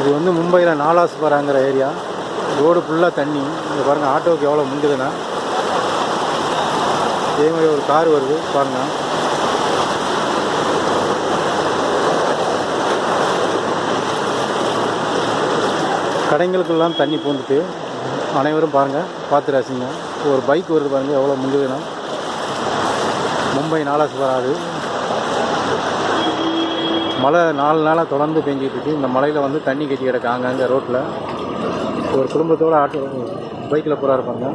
இது வந்து மும்பையில் நாலாஸ்பராங்கிற ஏரியா. ரோடு ஃபுல்லாக தண்ணி. இங்கே பாருங்கள் ஆட்டோவுக்கு எவ்வளோ முங்குதுன்னா. இதே மாதிரி ஒரு கார் வருது பாருங்கள். கடைங்களுக்கெல்லாம் தண்ணி பூந்துட்டு அனைவரும் பாருங்கள், பார்த்து ரசிங்க. ஒரு பைக் வருது பாருங்கள் எவ்வளோ முங்குதுன்னா. மும்பை நாலாஸ்பரா. அது மழை 4 நாளாக தொடர்ந்து பெஞ்சிட்டு இருக்கு. இந்த மலையில் வந்து தண்ணி கட்டி கிடக்காங்க அங்கே ரோட்டில். ஒரு குடும்பத்தோடு ஆட்டோ பைக்கில் போகிறா இருப்பாங்க.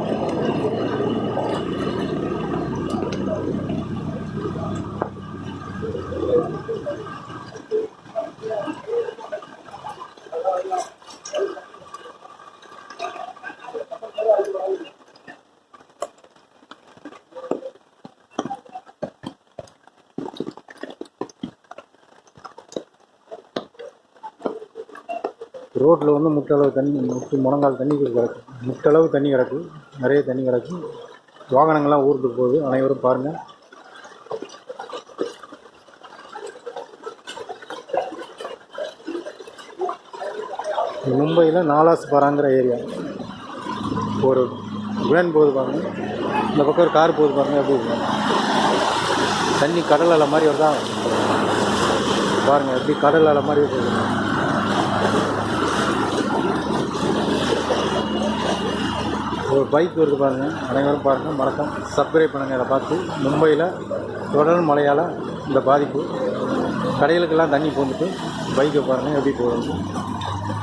ரோட்டில் வந்து முட்டளவு தண்ணி, முழங்கால் தண்ணி கிடக்கு. முட்டளவு தண்ணி கிடக்கு, நிறைய தண்ணி கிடக்கு. வாகனங்கள்லாம் ஊருக்கு போகுது. அனைவரும் பாருங்கள். மும்பையில் நாலாஸ்பராங்கிற ஏரியா. ஒரு வேன் போகுது பாருங்கள். இந்த பக்கம் ஒரு கார் போகுது பாருங்கள். எப்படி இருக்கு தண்ணி? கடல் அலை மாதிரி வருதா பாருங்கள். எப்படி கடல் அலை மாதிரி போகுது. ஒரு பைக் வருது பாருங்கள். அனைவரும் பாருங்கள். மறக்காம சப்ஸ்கிரைப் பண்ணுங்கள். இதை பார்த்து மும்பையில் தொடர் மழையால் இந்த பாதிப்பு. கடைகளுக்கெல்லாம் தண்ணி போந்துட்டு பைக்கை பாருங்கள் எப்படி போகுது.